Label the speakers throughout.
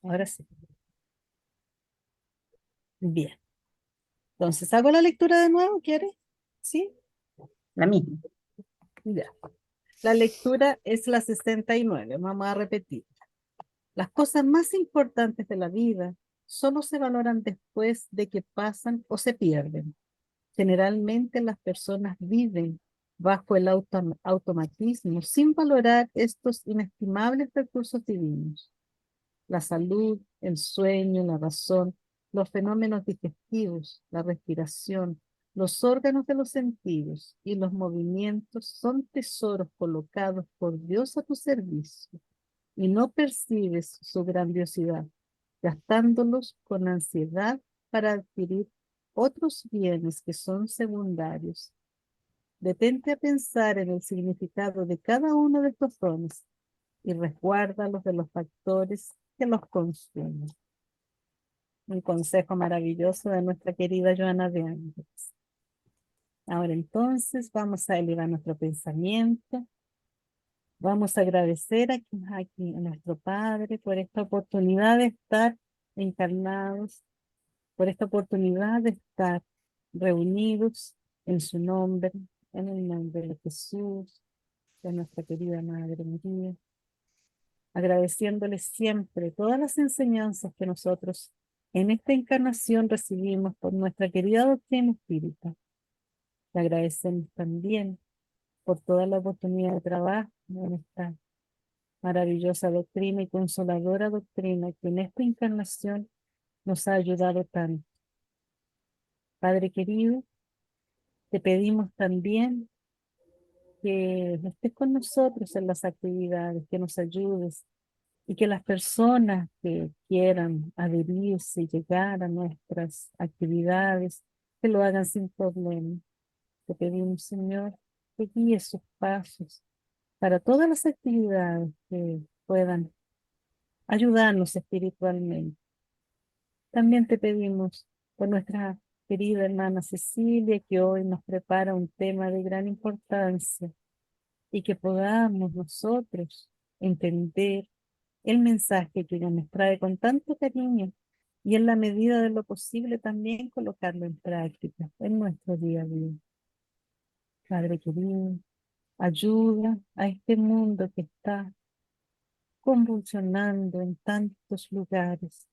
Speaker 1: Ahora sí. Bien. Entonces, ¿hago la lectura de nuevo? ¿Quieres? ¿Sí?
Speaker 2: La misma.
Speaker 1: Ya. La lectura es la 69. Vamos a repetir. Las cosas más importantes de la vida solo se valoran después de que pasan o se pierden. Generalmente las personas viven bajo el automatismo sin valorar estos inestimables recursos divinos. La salud, el sueño, la razón, los fenómenos digestivos, la respiración, los órganos de los sentidos y los movimientos son tesoros colocados por Dios a tu servicio y no percibes su grandiosidad, gastándolos con ansiedad para adquirir otros bienes que son secundarios. Detente a pensar en el significado de cada uno de estos dones y resguárdalos de los factores que los consumen. Un consejo maravilloso de nuestra querida Joana de Ángeles. Ahora entonces vamos a elevar nuestro pensamiento. Vamos a agradecer aquí a nuestro Padre por esta oportunidad de estar encarnados, por esta oportunidad de estar reunidos en su nombre, en el nombre de Jesús, de nuestra querida Madre María, agradeciéndole siempre todas las enseñanzas que nosotros en esta encarnación recibimos por nuestra querida doctrina espírita. Le agradecemos también por toda la oportunidad de trabajo en esta maravillosa doctrina y consoladora doctrina que en esta encarnación nos ha ayudado tanto. Padre querido, te pedimos también que estés con nosotros en las actividades, que nos ayudes y que las personas que quieran adherirse y llegar a nuestras actividades, que lo hagan sin problema. Te pedimos, Señor, que guíes sus pasos para todas las actividades que puedan ayudarnos espiritualmente. También te pedimos por nuestra querida hermana Cecilia, que hoy nos prepara un tema de gran importancia y que podamos nosotros entender el mensaje que ella nos trae con tanto cariño y en la medida de lo posible también colocarlo en práctica en nuestro día a día. Padre querido, ayuda a este mundo que está convulsionando en tantos lugares.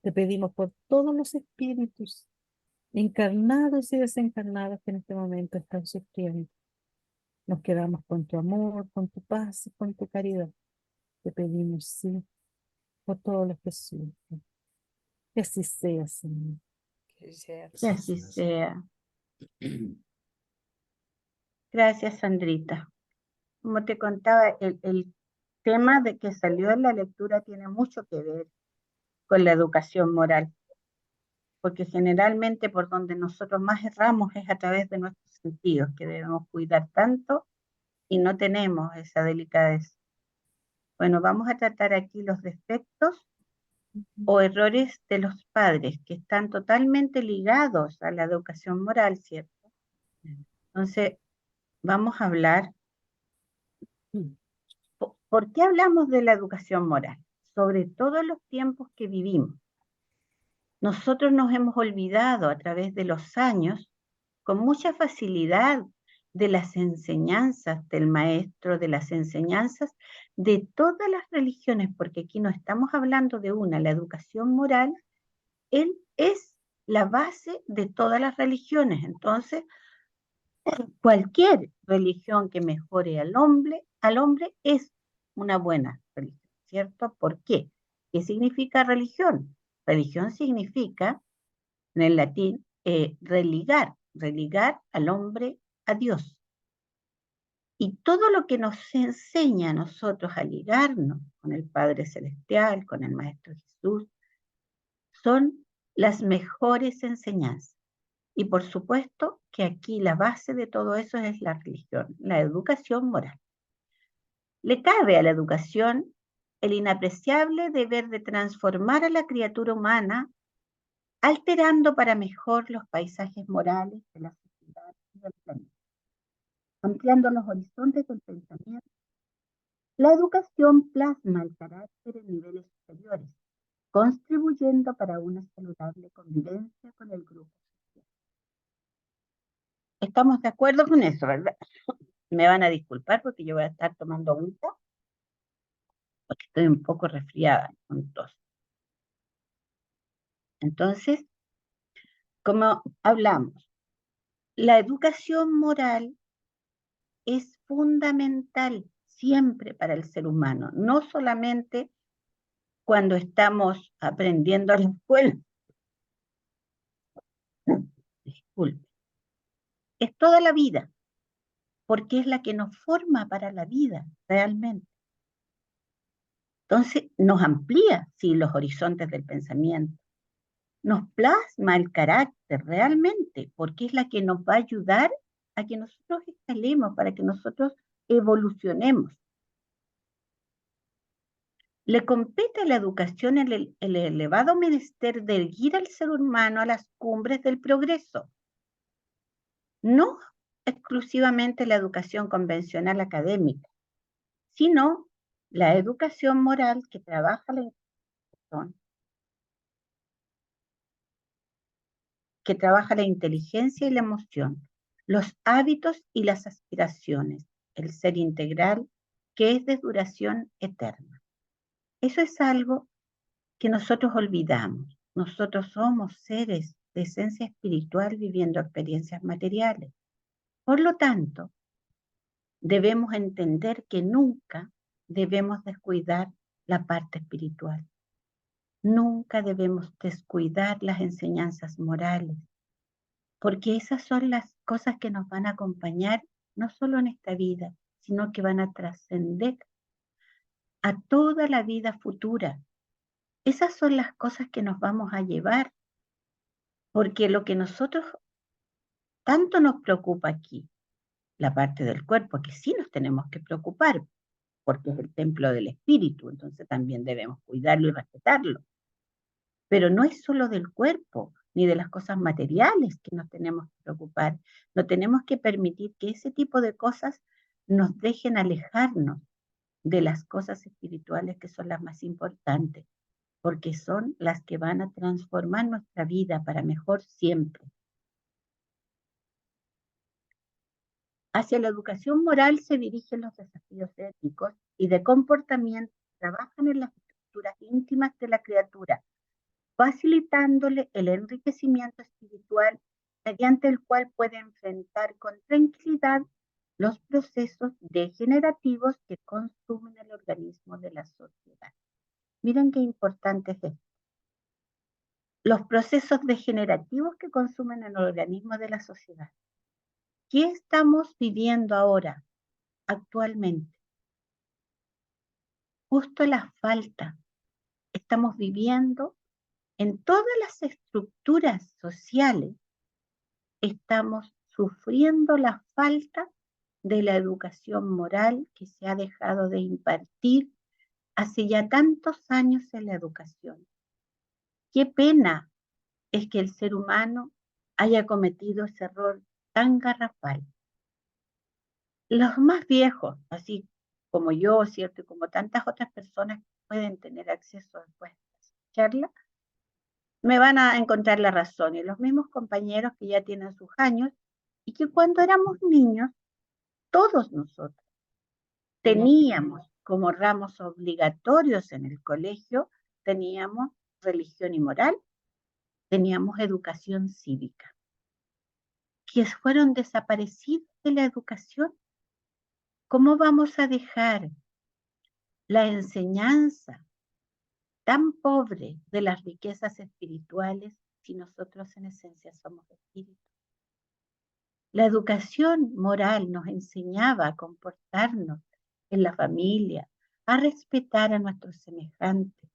Speaker 1: Te pedimos por todos los espíritus encarnados y desencarnados que en este momento están sufriendo. Nos quedamos con tu amor, con tu paz y con tu caridad. Te pedimos, sí, por todos los que sufren. Que así sea, Señor.
Speaker 2: Que así sea. Gracias, Sandrita. Como te contaba, el tema de que salió en la lectura tiene mucho que ver con la educación moral, porque generalmente por donde nosotros más erramos es a través de nuestros sentidos, que debemos cuidar tanto y no tenemos esa delicadeza. Bueno, vamos a tratar aquí los defectos o errores de los padres, que están totalmente ligados a la educación moral, ¿cierto? Entonces, vamos a hablar. ¿Por qué hablamos de la educación moral? Sobre todo en los tiempos que vivimos. Nosotros nos hemos olvidado a través de los años con mucha facilidad de las enseñanzas del maestro, de las enseñanzas de todas las religiones, porque aquí no estamos hablando de una, la educación moral, él es la base de todas las religiones. Entonces, cualquier religión que mejore al hombre es una buena religión, ¿cierto? ¿Por qué? ¿Qué significa religión? Religión significa, en el latín, religar al hombre a Dios. Y todo lo que nos enseña a nosotros a ligarnos con el Padre Celestial, con el Maestro Jesús, son las mejores enseñanzas. Y por supuesto que aquí la base de todo eso es la religión, la educación moral. Le cabe a la educación el inapreciable deber de transformar a la criatura humana, alterando para mejor los paisajes morales de la sociedad y del planeta, ampliando los horizontes del pensamiento. La educación plasma el carácter en niveles superiores, contribuyendo para una saludable convivencia con el grupo social. Estamos de acuerdo con eso, ¿verdad? Me van a disculpar porque yo voy a estar tomando agüita, porque estoy un poco resfriada con tos. Entonces, como hablamos, la educación moral es fundamental siempre para el ser humano, no solamente cuando estamos aprendiendo a la escuela. Disculpe. Es toda la vida, porque es la que nos forma para la vida, realmente. Entonces, nos amplía, sí, los horizontes del pensamiento, nos plasma el carácter realmente, porque es la que nos va a ayudar a que nosotros escalemos, para que nosotros evolucionemos. Le compete a la educación el elevado menester de erguir al ser humano a las cumbres del progreso, no exclusivamente la educación convencional académica, sino la educación moral que trabaja la inteligencia y la emoción, los hábitos y las aspiraciones, el ser integral que es de duración eterna. Eso es algo que nosotros olvidamos. Nosotros somos seres de esencia espiritual viviendo experiencias materiales. Por lo tanto, debemos entender que nunca debemos descuidar la parte espiritual. Nunca debemos descuidar las enseñanzas morales, porque esas son las cosas que nos van a acompañar no solo en esta vida, sino que van a trascender a toda la vida futura. Esas son las cosas que nos vamos a llevar, porque lo que nosotros tanto nos preocupa aquí, la parte del cuerpo, que sí nos tenemos que preocupar, porque es el templo del espíritu, entonces también debemos cuidarlo y respetarlo. Pero no es solo del cuerpo, ni de las cosas materiales que nos tenemos que preocupar. No tenemos que permitir que ese tipo de cosas nos dejen alejarnos de las cosas espirituales que son las más importantes, porque son las que van a transformar nuestra vida para mejor siempre. Hacia la educación moral se dirigen los desafíos éticos y de comportamiento que trabajan en las estructuras íntimas de la criatura, facilitándole el enriquecimiento espiritual mediante el cual puede enfrentar con tranquilidad los procesos degenerativos que consumen el organismo de la sociedad. Miren qué importante es esto. Los procesos degenerativos que consumen el organismo de la sociedad. ¿Qué estamos viviendo ahora, actualmente? Justo la falta. Estamos viviendo en todas las estructuras sociales, estamos sufriendo la falta de la educación moral que se ha dejado de impartir hace ya tantos años en la educación. Qué pena es que el ser humano haya cometido ese error tan garrafal. Los más viejos, así como yo, ¿cierto? Y como tantas otras personas que pueden tener acceso después a esta charla, me van a encontrar la razón. Y los mismos compañeros que ya tienen sus años y que cuando éramos niños, todos nosotros teníamos como ramos obligatorios en el colegio, teníamos religión y moral, teníamos educación cívica, que fueron desaparecidos de la educación. ¿Cómo vamos a dejar la enseñanza tan pobre de las riquezas espirituales si nosotros en esencia somos espíritus? La educación moral nos enseñaba a comportarnos en la familia, a respetar a nuestros semejantes.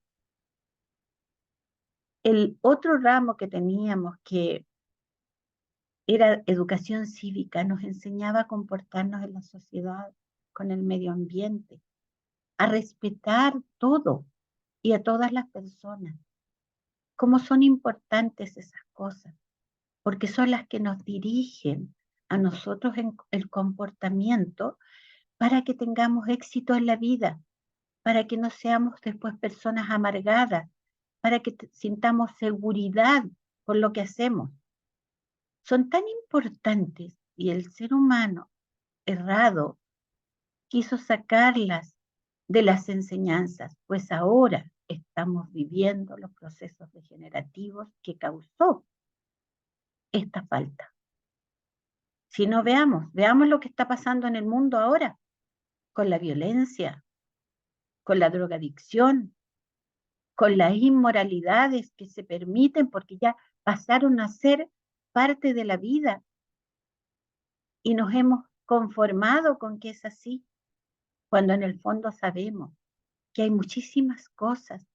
Speaker 2: El otro ramo que teníamos, que era educación cívica, nos enseñaba a comportarnos en la sociedad, con el medio ambiente, a respetar todo y a todas las personas. Cómo son importantes esas cosas, porque son las que nos dirigen a nosotros en el comportamiento para que tengamos éxito en la vida, para que no seamos después personas amargadas, para que sintamos seguridad con lo que hacemos. Son tan importantes y el ser humano errado quiso sacarlas de las enseñanzas, pues ahora estamos viviendo los procesos degenerativos que causó esta falta. Si no veamos lo que está pasando en el mundo ahora, con la violencia, con la drogadicción, con las inmoralidades que se permiten porque ya pasaron a ser parte de la vida y nos hemos conformado con que es así, cuando en el fondo sabemos que hay muchísimas cosas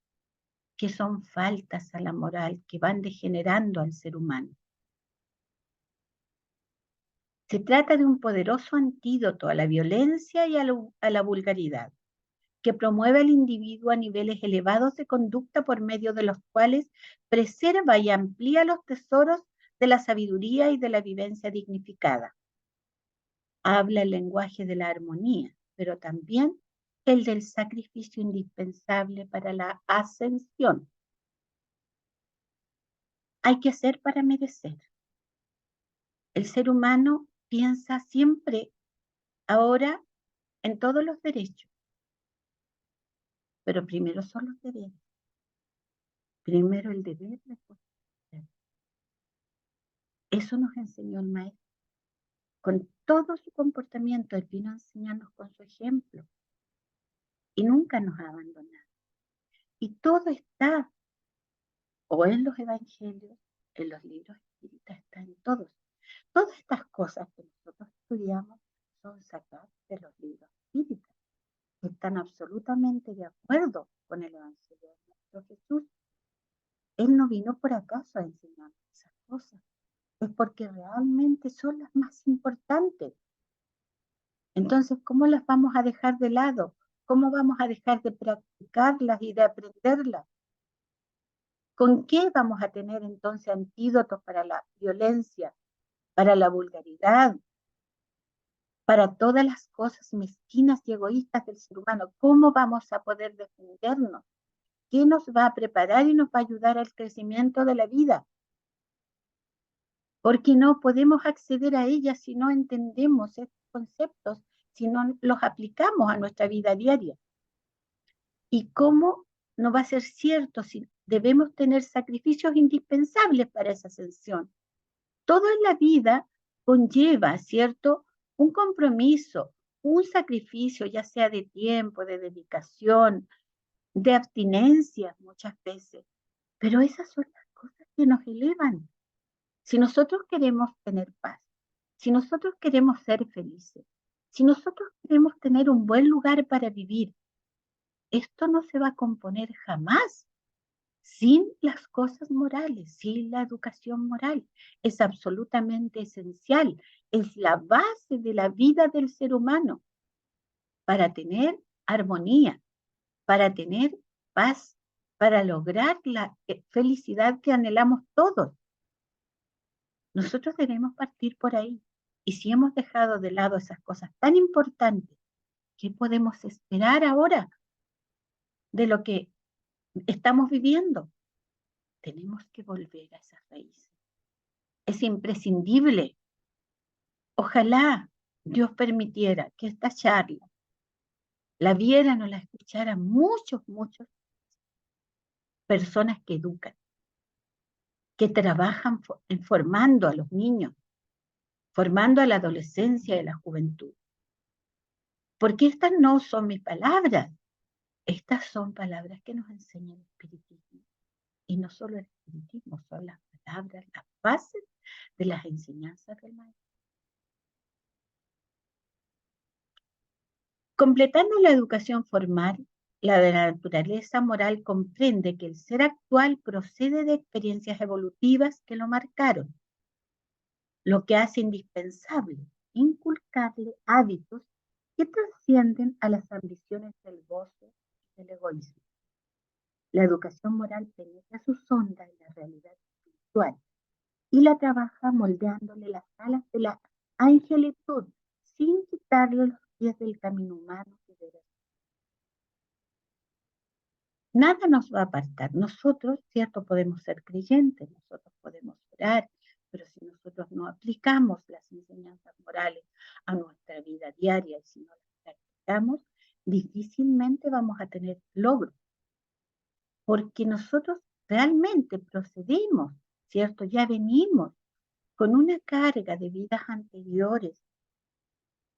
Speaker 2: que son faltas a la moral, que van degenerando al ser humano. Se trata de un poderoso antídoto a la violencia y a la vulgaridad, que promueve al individuo a niveles elevados de conducta por medio de los cuales preserva y amplía los tesoros de la sabiduría y de la vivencia dignificada. Habla el lenguaje de la armonía, pero también el del sacrificio indispensable para la ascensión. Hay que hacer para merecer. El ser humano piensa siempre ahora en todos los derechos, pero primero son los deberes. Primero el deber, después el deber. Eso nos enseñó el maestro. Con todo su comportamiento, él vino a enseñarnos con su ejemplo y nunca nos ha abandonado. Y todo está, o en los evangelios, en los libros espíritas, está en todos. Todas estas cosas que nosotros estudiamos son sacadas de los libros espíritas, que están absolutamente de acuerdo con el evangelio de nuestro Jesús. Él no vino por acaso a enseñar esas cosas, es porque realmente son las más importantes. Entonces, ¿cómo las vamos a dejar de lado? ¿Cómo vamos a dejar de practicarlas y de aprenderlas? ¿Con qué vamos a tener entonces antídotos para la violencia, para la vulgaridad, para todas las cosas mezquinas y egoístas del ser humano? ¿Cómo vamos a poder defendernos? ¿Qué nos va a preparar y nos va a ayudar al crecimiento de la vida? Porque no podemos acceder a ellas si no entendemos estos conceptos, si no los aplicamos a nuestra vida diaria. ¿Y cómo no va a ser cierto si debemos tener sacrificios indispensables para esa ascensión? Todo en la vida conlleva, ¿cierto? Un compromiso, un sacrificio, ya sea de tiempo, de dedicación, de abstinencia muchas veces. Pero esas son las cosas que nos elevan. Si nosotros queremos tener paz, si nosotros queremos ser felices, si nosotros queremos tener un buen lugar para vivir, esto no se va a componer jamás sin las cosas morales, sin la educación moral. Es absolutamente esencial, es la base de la vida del ser humano para tener armonía, para tener paz, para lograr la felicidad que anhelamos todos. Nosotros debemos partir por ahí. Y si hemos dejado de lado esas cosas tan importantes, ¿qué podemos esperar ahora de lo que estamos viviendo? Tenemos que volver a esas raíces. Es imprescindible. Ojalá Dios permitiera que esta charla la vieran o la escucharan muchas personas que educan, que trabajan formando a los niños, formando a la adolescencia y a la juventud. Porque estas no son mis palabras, estas son palabras que nos enseña el espiritismo. Y no solo el espiritismo, son las palabras, las bases de las enseñanzas del maestro. Completando la educación formal, la de la naturaleza moral comprende que el ser actual procede de experiencias evolutivas que lo marcaron, lo que hace indispensable inculcarle hábitos que trascienden a las ambiciones del goce y del egoísmo. La educación moral penetra su sonda en la realidad espiritual y la trabaja moldeándole las alas de la angelitud sin quitarle los pies del camino humano que debe. Nada nos va a apartar. Nosotros, cierto, podemos ser creyentes, nosotros podemos orar, pero si nosotros no aplicamos las enseñanzas morales a nuestra vida diaria y si no las practicamos, difícilmente vamos a tener logro, porque nosotros realmente procedimos, cierto, ya venimos con una carga de vidas anteriores,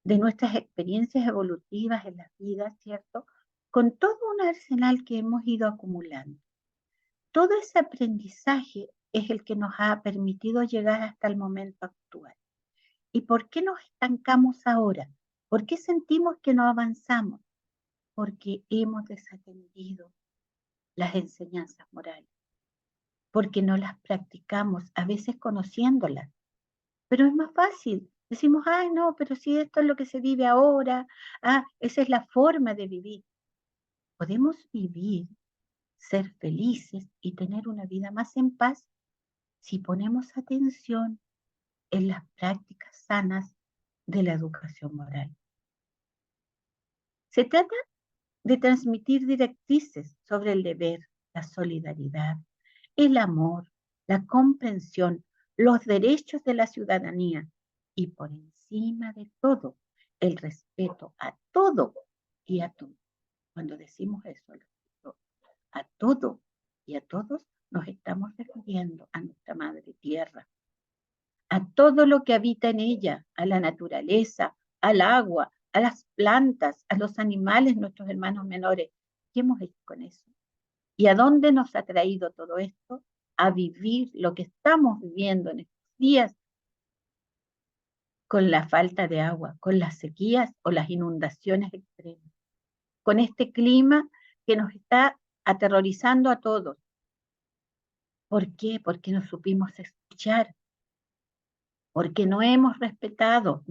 Speaker 2: de nuestras experiencias evolutivas en las vidas, cierto, con todo un arsenal que hemos ido acumulando. Todo ese aprendizaje es el que nos ha permitido llegar hasta el momento actual. ¿Y por qué nos estancamos ahora? ¿Por qué sentimos que no avanzamos? Porque hemos desatendido las enseñanzas morales, porque no las practicamos, a veces conociéndolas. Pero es más fácil. Decimos, ay, no, pero si esto es lo que se vive ahora, esa es la forma de vivir. Podemos vivir, ser felices y tener una vida más en paz si ponemos atención en las prácticas sanas de la educación moral. Se trata de transmitir directrices sobre el deber, la solidaridad, el amor, la comprensión, los derechos de la ciudadanía y por encima de todo, el respeto a todo y a todos. Cuando decimos eso, a todo y a todos, nos estamos refiriendo a nuestra madre tierra, a todo lo que habita en ella, a la naturaleza, al agua, a las plantas, a los animales, nuestros hermanos menores. ¿Qué hemos hecho con eso? ¿Y a dónde nos ha traído todo esto? A vivir lo que estamos viviendo en estos días con la falta de agua, con las sequías o las inundaciones extremas, con este clima que nos está aterrorizando a todos. ¿Por qué? Porque no supimos escuchar, porque no hemos respetado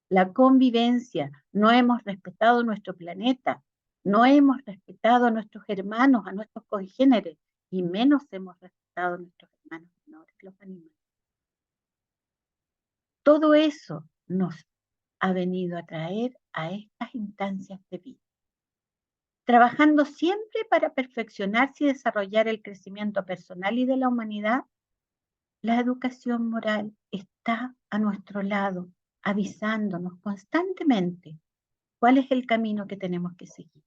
Speaker 2: la convivencia, no hemos respetado nuestro planeta, no hemos respetado a nuestros hermanos, a nuestros congéneres, y menos hemos respetado a nuestros hermanos menores, los animales. Todo eso nos ha venido a traer a estas instancias de vida, trabajando siempre para perfeccionarse y desarrollar el crecimiento personal y de la humanidad. La educación moral está a nuestro lado, avisándonos constantemente cuál es el camino que tenemos que seguir,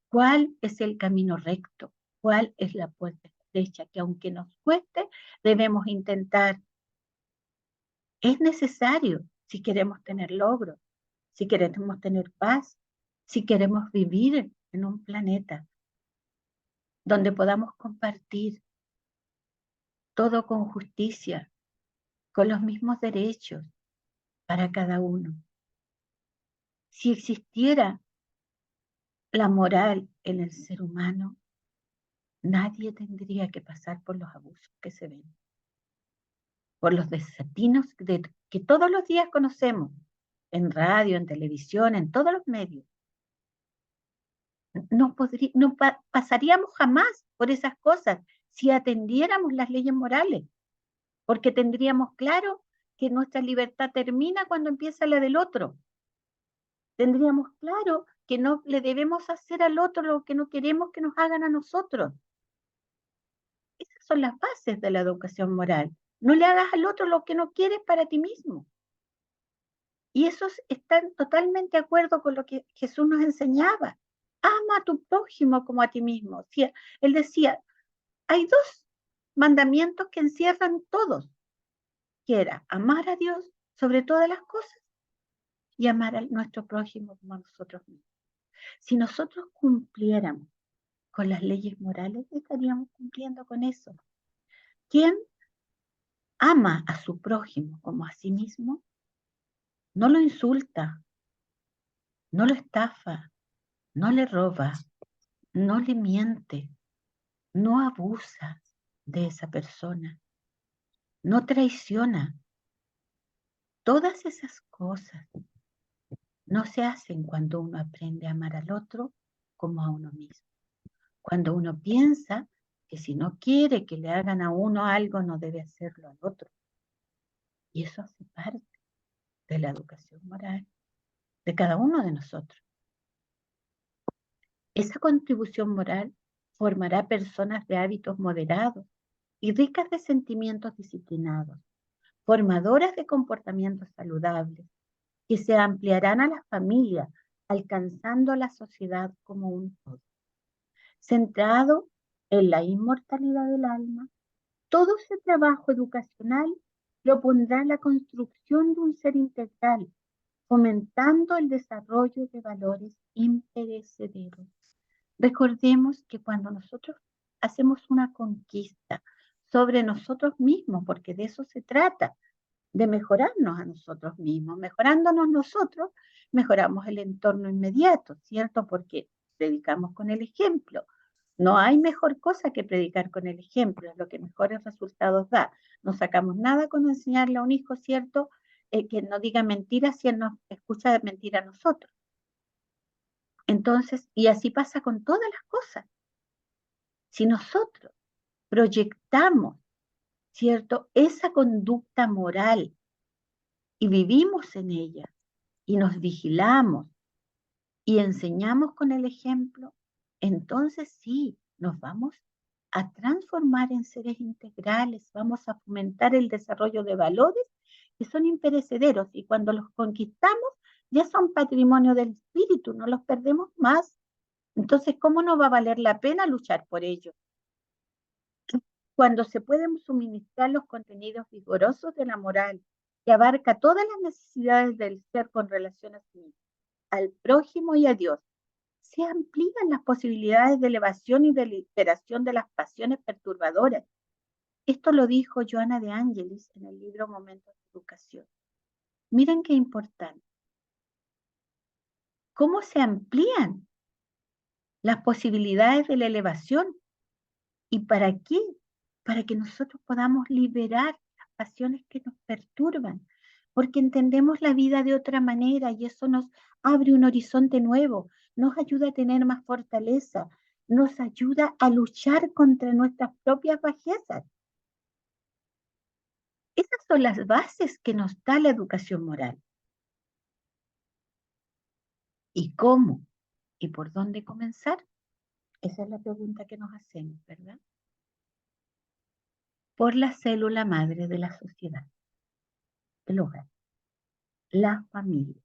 Speaker 2: cuál es el camino recto, cuál es la puerta estrecha, que aunque nos cueste, debemos intentar. Es necesario si queremos tener logros, si queremos tener paz, si queremos vivir en un planeta donde podamos compartir todo con justicia, con los mismos derechos para cada uno. Si existiera la moral en el ser humano, nadie tendría que pasar por los abusos que se ven, por los desatinos que todos los días conocemos, en radio, en televisión, en todos los medios. No pasaríamos jamás por esas cosas si atendiéramos las leyes morales, porque tendríamos claro que nuestra libertad termina cuando empieza la del otro. Tendríamos claro que no le debemos hacer al otro lo que no queremos que nos hagan a nosotros. Esas son las bases de la educación moral. No le hagas al otro lo que no quieres para ti mismo. Y esos están totalmente de acuerdo con lo que Jesús nos enseñaba. Ama a tu prójimo como a ti mismo. Él decía, hay dos mandamientos que encierran todos, que era amar a Dios sobre todas las cosas y amar a nuestro prójimo como a nosotros mismos. Si nosotros cumpliéramos con las leyes morales, estaríamos cumpliendo con eso. ¿Quién ama a su prójimo como a sí mismo? No lo insulta, no lo estafa, no le roba, no le miente, no abusa de esa persona, no traiciona. Todas esas cosas no se hacen cuando uno aprende a amar al otro como a uno mismo. Cuando uno piensa que si no quiere que le hagan a uno algo, no debe hacerlo al otro. Y eso hace parte de la educación moral de cada uno de nosotros. Esa contribución moral formará personas de hábitos moderados y ricas de sentimientos disciplinados, formadoras de comportamientos saludables, que se ampliarán a las familias, alcanzando a la sociedad como un todo. Centrado en la inmortalidad del alma, todo ese trabajo educacional lo pondrá en la construcción de un ser integral, fomentando el desarrollo de valores imperecederos. Recordemos que cuando nosotros hacemos una conquista sobre nosotros mismos, porque de eso se trata, de mejorarnos a nosotros mismos, mejorándonos nosotros, mejoramos el entorno inmediato, ¿cierto? Porque predicamos con el ejemplo. No hay mejor cosa que predicar con el ejemplo, es lo que mejores resultados da. No sacamos nada con enseñarle a un hijo, ¿cierto? Que no diga mentiras si él nos escucha de mentir a nosotros. Entonces, y así pasa con todas las cosas. Si nosotros proyectamos, ¿cierto? Esa conducta moral y vivimos en ella y nos vigilamos y enseñamos con el ejemplo, entonces sí, nos vamos a transformar en seres integrales, vamos a fomentar el desarrollo de valores que son imperecederos y cuando los conquistamos ya son patrimonio del espíritu, no los perdemos más. Entonces, ¿cómo no va a valer la pena luchar por ello? Cuando se pueden suministrar los contenidos vigorosos de la moral, que abarca todas las necesidades del ser con relación a sí mismo, al prójimo y a Dios, se amplían las posibilidades de elevación y de liberación de las pasiones perturbadoras. Esto lo dijo Joana de Angelis en el libro Momentos de Educación. Miren qué importante. ¿Cómo se amplían las posibilidades de la elevación? ¿Y para qué? Para que nosotros podamos liberar las pasiones que nos perturban, porque entendemos la vida de otra manera y eso nos abre un horizonte nuevo, nos ayuda a tener más fortaleza, nos ayuda a luchar contra nuestras propias bajezas. Esas son las bases que nos da la educación moral. ¿Y cómo? ¿Y por dónde comenzar? Esa es la pregunta que nos hacemos, ¿verdad? Por la célula madre de la sociedad, el hogar, la familia.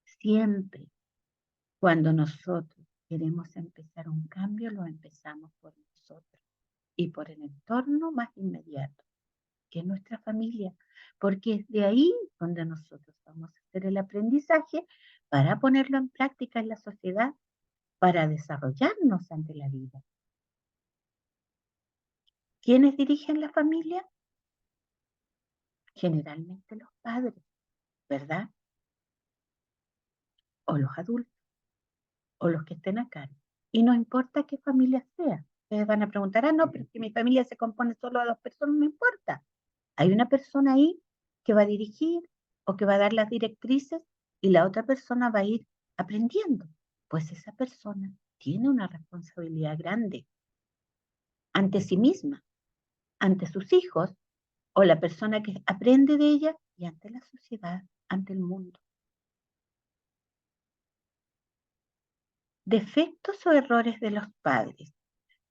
Speaker 2: Siempre cuando nosotros queremos empezar un cambio, lo empezamos por nosotros y por el entorno más inmediato, que es nuestra familia, porque es de ahí donde nosotros vamos a hacer el aprendizaje para ponerlo en práctica en la sociedad, para desarrollarnos ante la vida. ¿Quiénes dirigen la familia? Generalmente los padres, ¿verdad? O los adultos, o los que estén acá. Y no importa qué familia sea. Ustedes van a preguntar, no, pero si mi familia se compone solo de 2 personas, no importa. Hay una persona ahí que va a dirigir o que va a dar las directrices y la otra persona va a ir aprendiendo. Pues esa persona tiene una responsabilidad grande ante sí misma, ante sus hijos o la persona que aprende de ella y ante la sociedad, ante el mundo. Defectos o errores de los padres.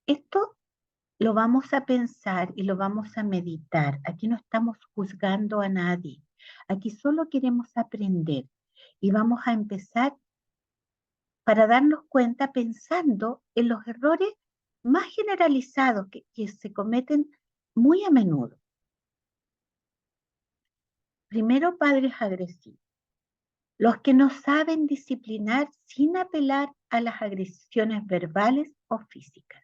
Speaker 2: Esto lo vamos a pensar y lo vamos a meditar. Aquí no estamos juzgando a nadie. Aquí solo queremos aprender y vamos a empezar para darnos cuenta pensando en los errores más generalizados que se cometen muy a menudo. Primero, padres agresivos. Los que no saben disciplinar sin apelar a las agresiones verbales o físicas.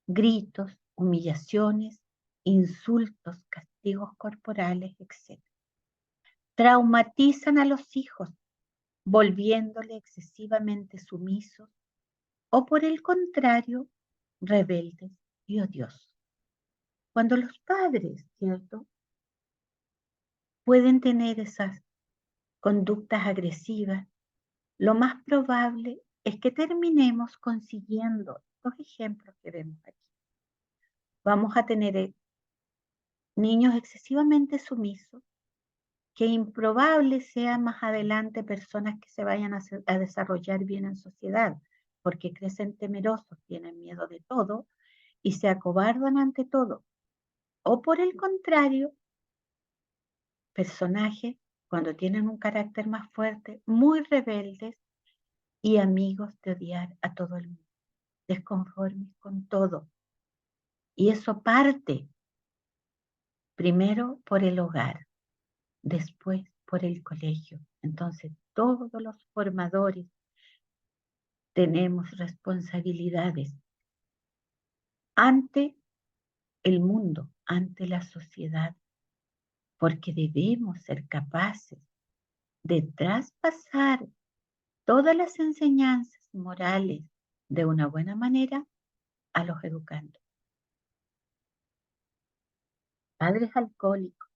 Speaker 2: Gritos, humillaciones, insultos, castigos corporales, etc. Traumatizan a los hijos, volviéndole excesivamente sumisos o por el contrario, rebeldes y odiosos. Cuando los padres, ¿cierto?, pueden tener esas conductas agresivas, lo más probable es que terminemos consiguiendo los ejemplos que vemos aquí. Vamos a tener niños excesivamente sumisos, que improbable sea más adelante personas que se vayan a desarrollar bien en sociedad, porque crecen temerosos, tienen miedo de todo y se acobardan ante todo. O por el contrario, personajes cuando tienen un carácter más fuerte, muy rebeldes y amigos de odiar a todo el mundo, desconformes con todo. Y eso parte primero por el hogar, después por el colegio. Entonces, todos los formadores tenemos responsabilidades ante el mundo, ante la sociedad, porque debemos ser capaces de traspasar todas las enseñanzas morales de una buena manera a los educandos. Padres alcohólicos.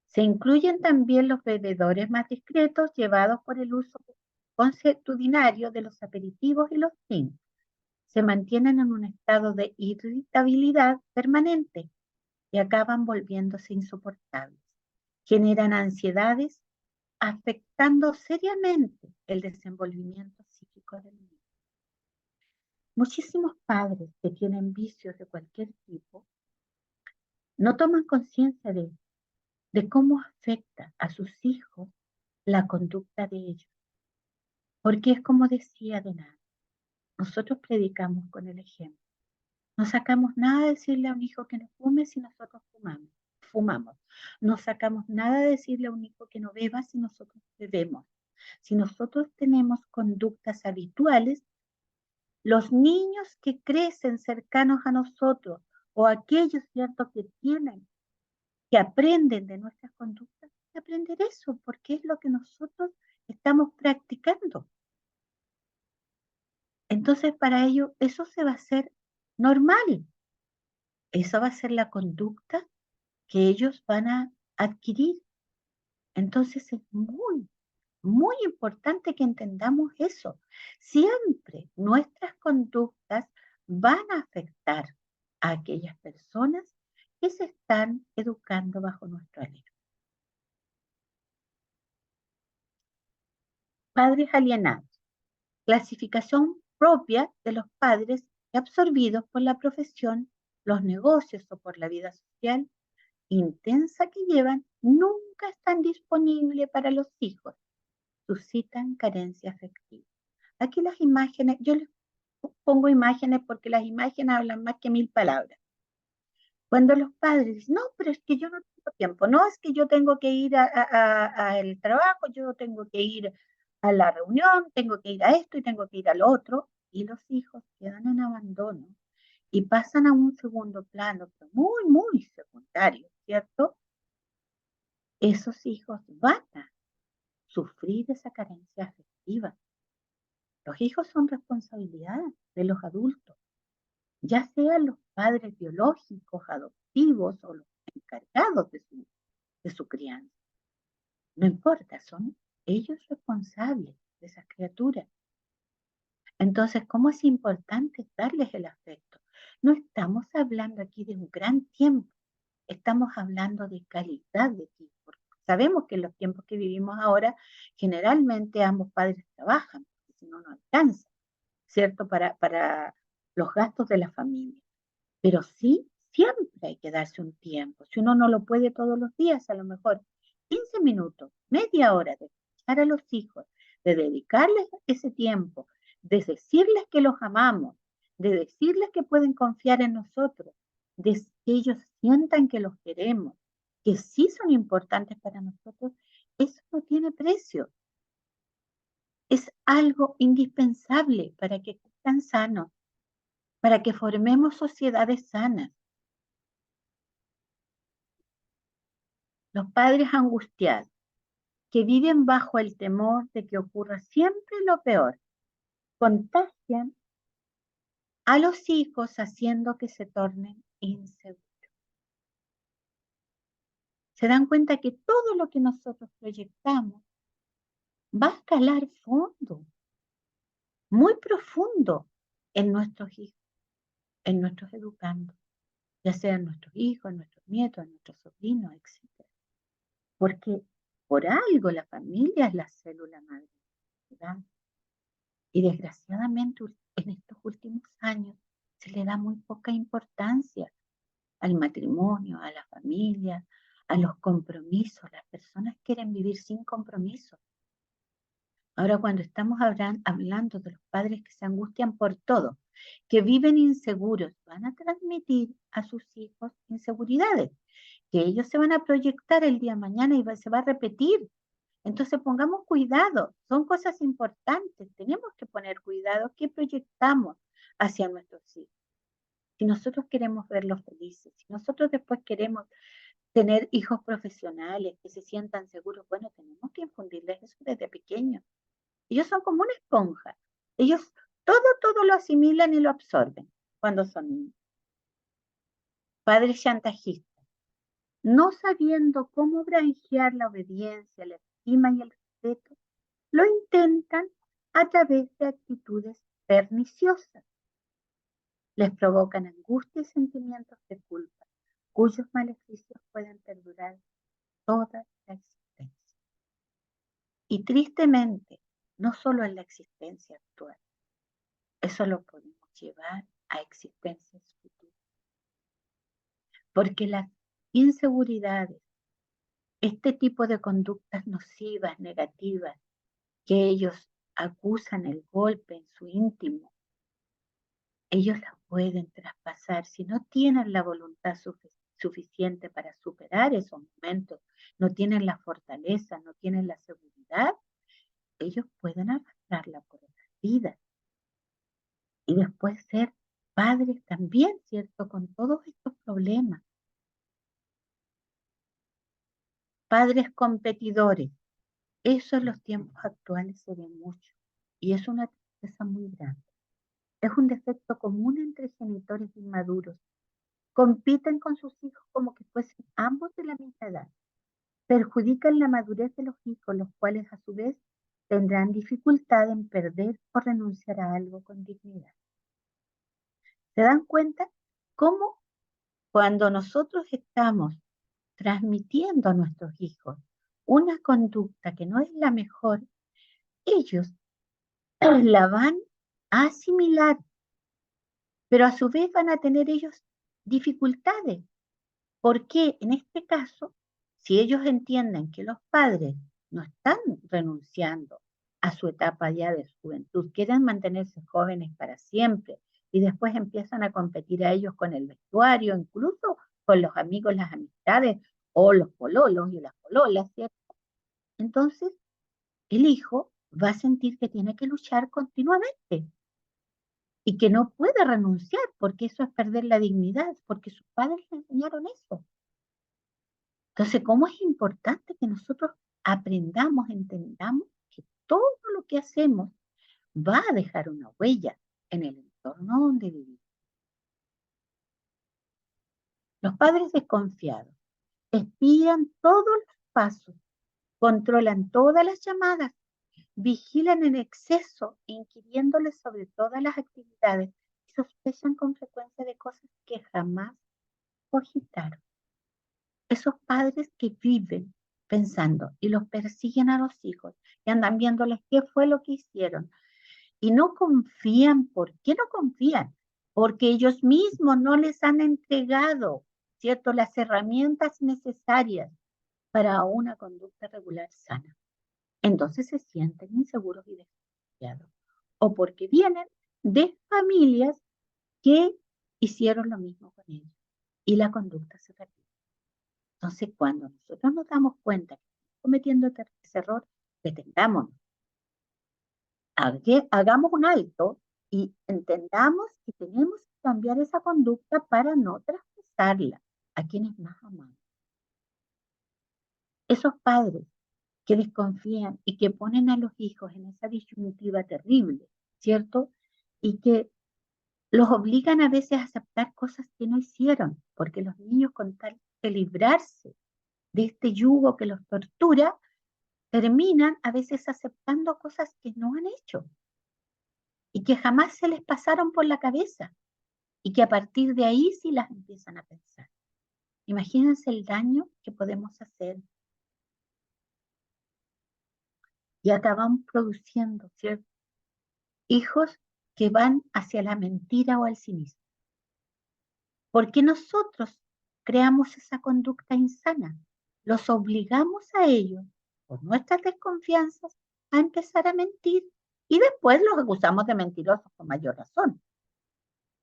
Speaker 2: Se incluyen también los bebedores más discretos llevados por el uso consuetudinario de los aperitivos y los drinks. Se mantienen en un estado de irritabilidad permanente y acaban volviéndose insoportables. Generan ansiedades, afectando seriamente el desenvolvimiento psíquico del niño. Muchísimos padres que tienen vicios de cualquier tipo no toman conciencia de cómo afecta a sus hijos la conducta de ellos. Porque es como decía de nada, nosotros predicamos con el ejemplo. No sacamos nada de decirle a un hijo que no fume si nosotros fumamos. No sacamos nada de decirle a un hijo que no beba si nosotros bebemos. Si nosotros tenemos conductas habituales, los niños que crecen cercanos a nosotros o aquellos, ¿cierto?, que aprenden de nuestras conductas, aprender eso, porque es lo que nosotros estamos practicando. Entonces, para ellos, eso se va a hacer normal. Esa va a ser la conducta que ellos van a adquirir. Entonces, es muy, muy importante que entendamos eso. Siempre nuestras conductas van a afectar a aquellas personas que se están educando bajo nuestro alero. Padres alienados. Clasificación propia de los padres absorbidos por la profesión, los negocios o por la vida social intensa que llevan, nunca están disponibles para los hijos. Suscitan carencia afectiva. Aquí las imágenes, yo les pongo imágenes porque las imágenes hablan más que 1000 palabras. Cuando los padres dicen, no, pero es que yo no tengo tiempo, no, es que yo tengo que ir al trabajo, yo tengo que ir a la reunión, tengo que ir a esto y tengo que ir al otro, y los hijos quedan en abandono y pasan a un segundo plano, pero muy, muy secundario, ¿cierto? Esos hijos van a sufrir esa carencia afectiva. Los hijos son responsabilidad de los adultos, ya sean los padres biológicos, adoptivos o los encargados de su crianza. No importa, son ellos responsables de esas criaturas. Entonces, ¿cómo es importante darles el afecto? No estamos hablando aquí de un gran tiempo, estamos hablando de calidad de tiempo. Sabemos que en los tiempos que vivimos ahora, generalmente ambos padres trabajan, porque si no, no alcanza, ¿cierto? Para los gastos de la familia. Pero sí, siempre hay que darse un tiempo. Si uno no lo puede todos los días, a lo mejor 15 minutos, media hora de escuchar a los hijos, de dedicarles ese tiempo, de decirles que los amamos, de decirles que pueden confiar en nosotros, de que ellos sientan que los queremos, que sí son importantes para nosotros, eso no tiene precio. Es algo indispensable para que estén sanos, para que formemos sociedades sanas. Los padres angustiados, que viven bajo el temor de que ocurra siempre lo peor, contagian a los hijos haciendo que se tornen inseguros. Se dan cuenta que todo lo que nosotros proyectamos va a calar fondo, muy profundo en nuestros hijos, en nuestros educandos, ya sean nuestros hijos, nuestros nietos, nuestros sobrinos, etc. Porque Por algo la familia es la célula madre de la sociedad. Y desgraciadamente en estos últimos años se le da muy poca importancia al matrimonio, a la familia, a los compromisos. Las personas quieren vivir sin compromisos. Ahora, cuando estamos hablando de los padres que se angustian por todo, que viven inseguros, van a transmitir a sus hijos inseguridades, que ellos se van a proyectar el día de mañana y se va a repetir. Entonces pongamos cuidado, son cosas importantes, tenemos que poner cuidado qué proyectamos hacia nuestros hijos. Si nosotros queremos verlos felices, si nosotros después queremos tener hijos profesionales que se sientan seguros, bueno, tenemos que infundirles eso desde pequeños. Ellos son como una esponja. Ellos todo lo asimilan y lo absorben cuando son niños. Padres chantajistas, no sabiendo cómo granjear la obediencia, la estima y el respeto, lo intentan a través de actitudes perniciosas. Les provocan angustia y sentimientos de culpa, cuyos maleficios pueden perdurar toda la existencia. Y tristemente, no solo en la existencia actual, eso lo podemos llevar a existencias futuras. Porque las inseguridades, este tipo de conductas nocivas, negativas, que ellos acusan el golpe en su íntimo, ellos las pueden traspasar si no tienen la voluntad suficiente para superar esos momentos, no tienen la fortaleza, no tienen la seguridad, ellos pueden arrastrarla por otras vidas y después ser padres también, ¿cierto? Con todos estos problemas. Padres competidores, eso en los tiempos actuales se ve mucho y es una tristeza muy grande. Es un defecto común entre genitores inmaduros. Compiten con sus hijos como que fuesen ambos de la misma edad. Perjudican la madurez de los hijos, los cuales a su vez tendrán dificultad en perder o renunciar a algo con dignidad. ¿Se dan cuenta cómo cuando nosotros estamos transmitiendo a nuestros hijos una conducta que no es la mejor, ellos la van a asimilar, pero a su vez van a tener ellos dificultades? Porque en este caso, si ellos entienden que los padres no están renunciando a su etapa ya de juventud, quieren mantenerse jóvenes para siempre y después empiezan a competir a ellos con el vestuario, incluso con los amigos, las amistades o los pololos y las pololas, ¿cierto? Entonces, el hijo va a sentir que tiene que luchar continuamente y que no puede renunciar porque eso es perder la dignidad, porque sus padres le enseñaron eso. Entonces, ¿cómo es importante que nosotros aprendamos, entendamos que todo lo que hacemos va a dejar una huella en el entorno donde vivimos? Los padres desconfiados espían todos los pasos, controlan todas las llamadas, vigilan en exceso, inquiriéndoles sobre todas las actividades y sospechan con frecuencia de cosas que jamás cogitaron. Esos padres que viven pensando y los persiguen a los hijos y andan viéndoles qué fue lo que hicieron y no confían. ¿Por qué no confían? Porque ellos mismos no les han entregado, ¿cierto?, las herramientas necesarias para una conducta regular sana. Entonces se sienten inseguros y desconfiados. O porque vienen de familias que hicieron lo mismo con ellos y la conducta se repite. Entonces, cuando nosotros nos damos cuenta que estamos cometiendo ese error, detengámonos, hagamos un alto y entendamos que tenemos que cambiar esa conducta para no traspasarla a quienes más amamos. Esos padres que desconfían y que ponen a los hijos en esa disyuntiva terrible, ¿cierto? Y que los obligan a veces a aceptar cosas que no hicieron, porque los niños con tal de librarse de este yugo que los tortura, terminan a veces aceptando cosas que no han hecho y que jamás se les pasaron por la cabeza y que a partir de ahí sí las empiezan a pensar. Imagínense el daño que podemos hacer y acabamos produciendo, ¿cierto? Hijos que van hacia la mentira o al cinismo. Porque nosotros creamos esa conducta insana. Los obligamos a ellos, por nuestras desconfianzas, a empezar a mentir y después los acusamos de mentirosos con mayor razón.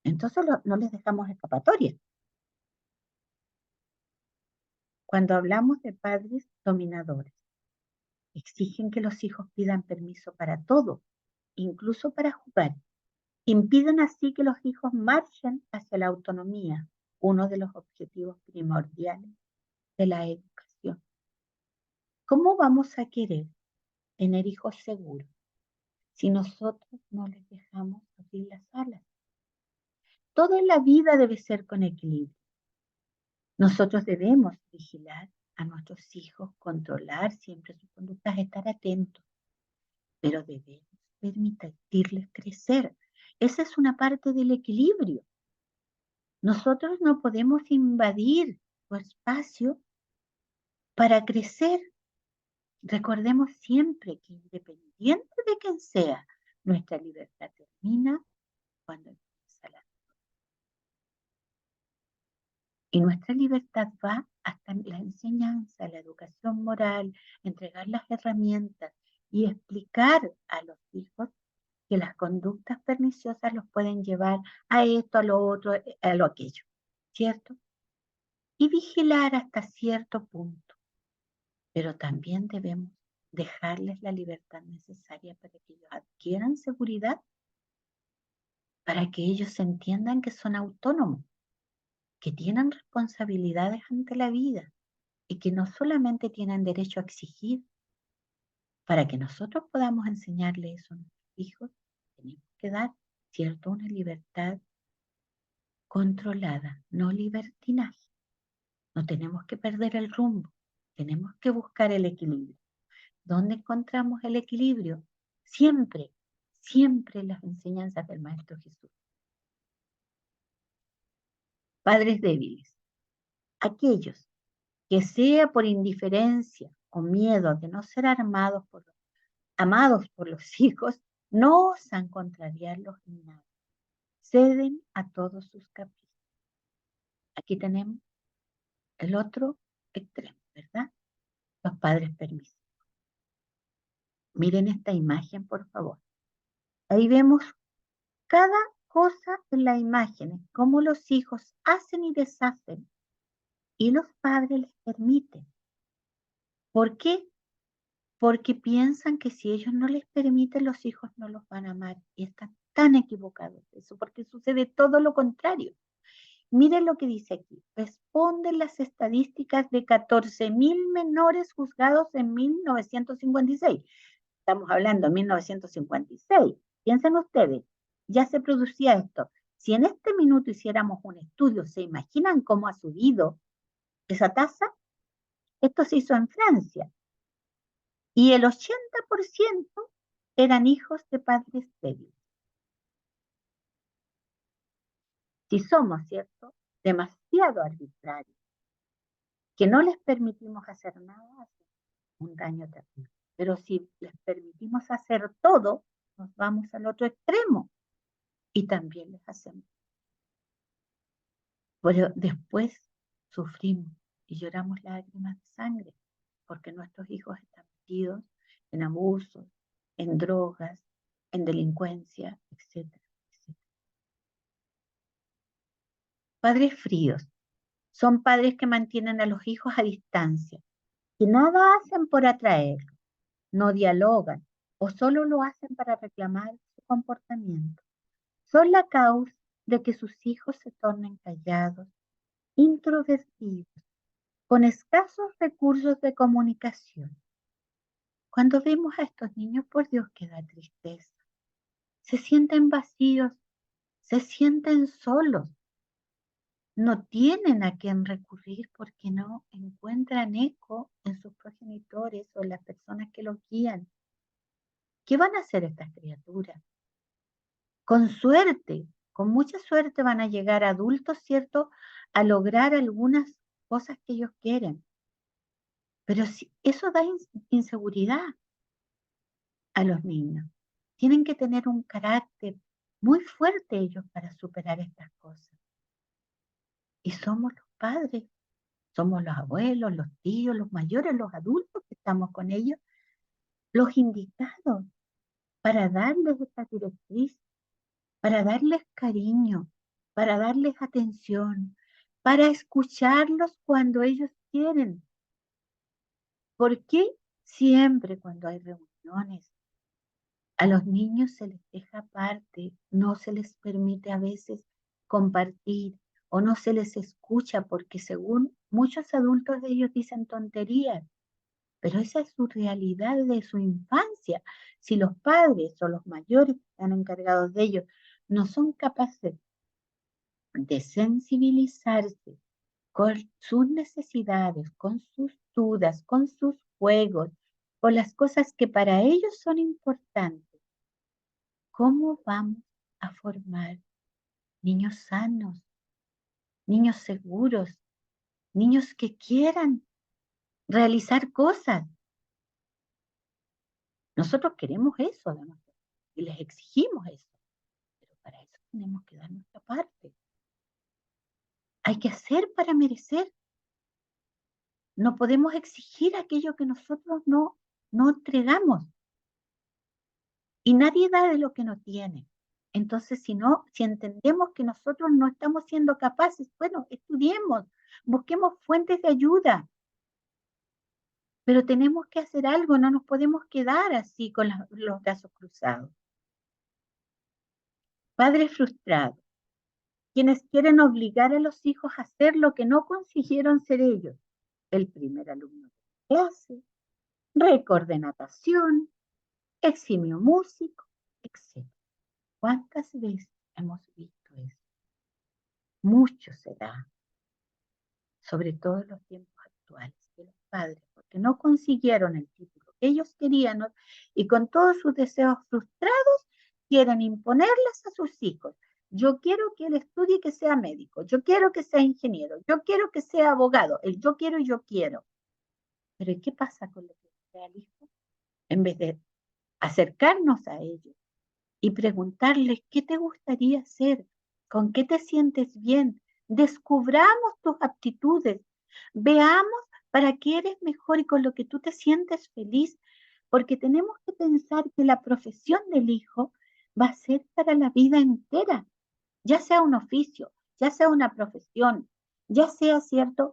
Speaker 2: Entonces no les dejamos escapatoria. Cuando hablamos de padres dominadores, exigen que los hijos pidan permiso para todo, incluso para jugar. Impiden así que los hijos marchen hacia la autonomía, uno de los objetivos primordiales de la educación. ¿Cómo vamos a querer tener hijos seguros si nosotros no les dejamos abrir las alas? Todo en la vida debe ser con equilibrio. Nosotros debemos vigilar a nuestros hijos, controlar siempre sus conductas, estar atentos, pero debemos permitirles crecer. Esa es una parte del equilibrio. Nosotros no podemos invadir su espacio para crecer. Recordemos siempre que independiente de quién sea, nuestra libertad termina cuando empieza la. Y nuestra libertad va hasta la enseñanza, la educación moral, entregar las herramientas y explicar a los hijos que las conductas perniciosas los pueden llevar a esto, a lo otro, a lo aquello, ¿cierto? Y vigilar hasta cierto punto, pero también debemos dejarles la libertad necesaria para que ellos adquieran seguridad, para que ellos entiendan que son autónomos, que tienen responsabilidades ante la vida y que no solamente tienen derecho a exigir. Para que nosotros podamos enseñarle eso a nuestros hijos, tenemos que dar, ¿cierto?, una libertad controlada, no libertinaje. No tenemos que perder el rumbo, tenemos que buscar el equilibrio. ¿Dónde encontramos el equilibrio? Siempre, siempre en las enseñanzas del Maestro Jesús. Padres débiles, aquellos que sea por indiferencia o miedo de no ser amados por los hijos, no osan contrariarlos ni nada. Ceden a todos sus caprichos. Aquí tenemos el otro extremo, ¿verdad? Los padres permisivos. Miren esta imagen, por favor. Ahí vemos cada cosa en la imagen, cómo los hijos hacen y deshacen, y los padres les permiten. ¿Por qué? Porque piensan que si ellos no les permiten, los hijos no los van a amar. Y están tan equivocados de eso, porque sucede todo lo contrario. Miren lo que dice aquí. Responden las estadísticas de 14.000 menores juzgados en 1956. Estamos hablando de 1956. Piensen ustedes, ya se producía esto. Si en este minuto hiciéramos un estudio, ¿se imaginan cómo ha subido esa tasa? Esto se hizo en Francia. Y el 80% eran hijos de padres débiles. Si somos, ¿cierto?, demasiado arbitrarios, que no les permitimos hacer nada, un daño terrible. Pero si les permitimos hacer todo, nos vamos al otro extremo y también les hacemos. Pero después sufrimos y lloramos lágrimas de sangre porque nuestros hijos están metidos en abusos, en drogas, en delincuencia, etcétera, etcétera. Padres fríos son padres que mantienen a los hijos a distancia, que nada hacen por atraerlos, no dialogan o solo lo hacen para reclamar su comportamiento. Son la causa de que sus hijos se tornen callados, introvertidos, con escasos recursos de comunicación. Cuando vemos a estos niños, por Dios que da tristeza. Se sienten vacíos, se sienten solos. No tienen a quién recurrir porque no encuentran eco en sus progenitores o en las personas que los guían. ¿Qué van a hacer estas criaturas? Con suerte, con mucha suerte van a llegar adultos, ¿cierto?, a lograr algunas cosas que ellos quieren. Pero eso da inseguridad. a los niños. Tienen que tener un carácter muy fuerte ellos para superar estas cosas. Y somos los padres, somos los abuelos, los tíos, los mayores, los adultos que estamos con ellos, los indicados para darles esta directriz, para darles cariño, para darles atención, para escucharlos cuando ellos quieren. ¿Por qué siempre cuando hay reuniones a los niños se les deja aparte, no se les permite a veces compartir o no se les escucha porque según muchos adultos de ellos dicen tonterías, pero esa es su realidad de su infancia? Si los padres o los mayores que están encargados de ellos no son capaces de sensibilizarse con sus necesidades, con sus dudas, con sus juegos, con las cosas que para ellos son importantes, ¿cómo vamos a formar niños sanos, niños seguros, niños que quieran realizar cosas? Nosotros queremos eso de nosotros y les exigimos eso, pero para eso tenemos que dar nuestra parte. Hay que hacer para merecer. No podemos exigir aquello que nosotros no entregamos. Y nadie da de lo que no tiene. Entonces, si entendemos que nosotros no estamos siendo capaces, bueno, estudiemos, busquemos fuentes de ayuda, pero tenemos que hacer algo, no nos podemos quedar así con los brazos cruzados. Padres frustrados, quienes quieren obligar a los hijos a hacer lo que no consiguieron ser ellos. El primer alumno de clase, récord de natación, eximio músico, etc. ¿Cuántas veces hemos visto eso? Mucho se da, sobre todo en los tiempos actuales, de los padres, porque no consiguieron el título que ellos querían, ¿no? Y con todos sus deseos frustrados quieren imponerles a sus hijos. Yo quiero que él estudie y que sea médico, yo quiero que sea ingeniero, yo quiero que sea abogado, el yo quiero y yo quiero. Pero ¿y qué pasa con lo que sea el hijo? En vez de acercarnos a ellos y preguntarles qué te gustaría hacer, con qué te sientes bien, descubramos tus aptitudes, veamos para qué eres mejor y con lo que tú te sientes feliz, porque tenemos que pensar que la profesión del hijo va a ser para la vida entera, ya sea un oficio, ya sea una profesión, ya sea cierto,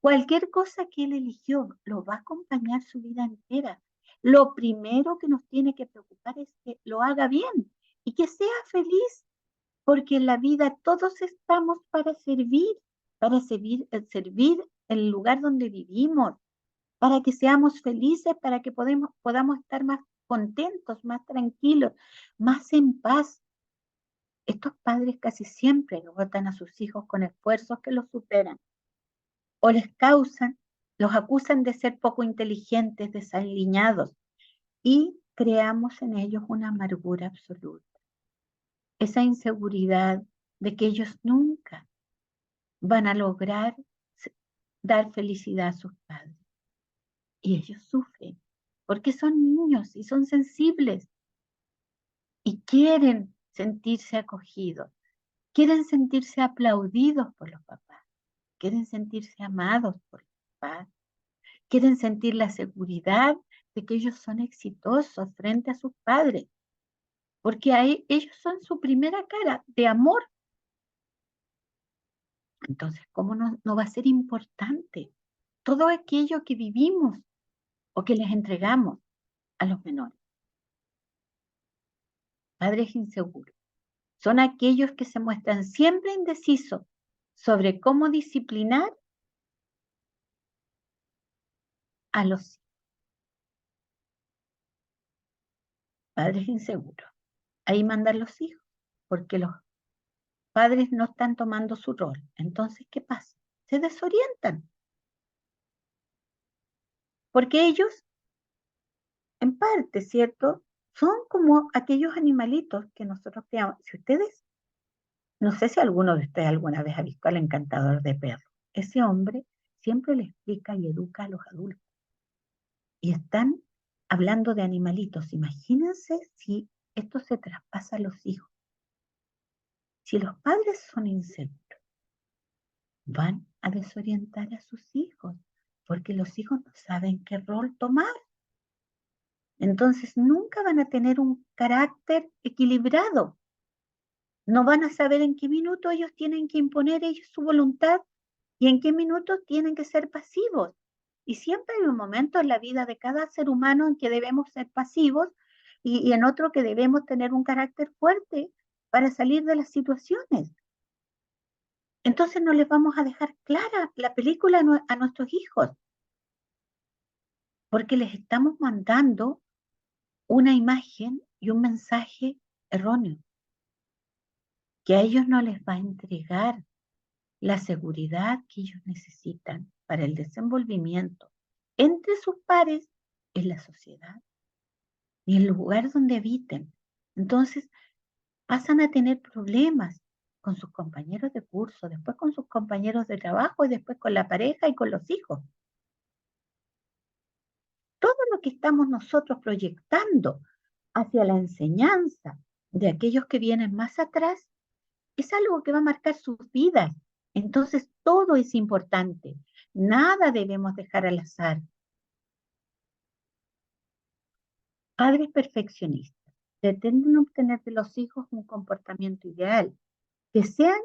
Speaker 2: cualquier cosa que él eligió lo va a acompañar su vida entera. Lo primero que nos tiene que preocupar es que lo haga bien y que sea feliz, porque en la vida todos estamos para servir el lugar donde vivimos, para que seamos felices, para que podamos estar más contentos, más tranquilos, más en paz. Estos padres casi siempre votan a sus hijos con esfuerzos que los superan o los acusan de ser poco inteligentes, desaliñados, y creamos en ellos una amargura absoluta. Esa inseguridad de que ellos nunca van a lograr dar felicidad a sus padres. Y ellos sufren, porque son niños y son sensibles y quieren sentirse acogidos, quieren sentirse aplaudidos por los papás, quieren sentirse amados por los papás, quieren sentir la seguridad de que ellos son exitosos frente a sus padres, porque ellos son su primera cara de amor. Entonces, ¿cómo no va a ser importante todo aquello que vivimos o que les entregamos a los menores? Padres inseguros son aquellos que se muestran siempre indecisos sobre cómo disciplinar a los hijos. Padres inseguros. Ahí mandan los hijos, porque los padres no están tomando su rol. Entonces, ¿qué pasa? Se desorientan, porque ellos, en parte, ¿cierto? Son como aquellos animalitos que nosotros creamos. Si ustedes, no sé si alguno de ustedes alguna vez ha visto al encantador de perros. Ese hombre siempre le explica y educa a los adultos. Y están hablando de animalitos, imagínense si esto se traspasa a los hijos. Si los padres son inseguros, van a desorientar a sus hijos, porque los hijos no saben qué rol tomar. Entonces nunca van a tener un carácter equilibrado. No van a saber en qué minuto ellos tienen que imponer ellos su voluntad y en qué minuto tienen que ser pasivos. Y siempre hay un momento en la vida de cada ser humano en que debemos ser pasivos y en otro que debemos tener un carácter fuerte para salir de las situaciones. Entonces no les vamos a dejar clara la película a nuestros hijos, porque les estamos mandando una imagen y un mensaje erróneo, que a ellos no les va a entregar la seguridad que ellos necesitan para el desenvolvimiento entre sus pares en la sociedad y en el lugar donde habiten. Entonces pasan a tener problemas con sus compañeros de curso, después con sus compañeros de trabajo y después con la pareja y con los hijos. Todo lo que estamos nosotros proyectando hacia la enseñanza de aquellos que vienen más atrás es algo que va a marcar sus vidas. Entonces todo es importante. Nada debemos dejar al azar. Padres perfeccionistas pretenden obtener de los hijos un comportamiento ideal, que sean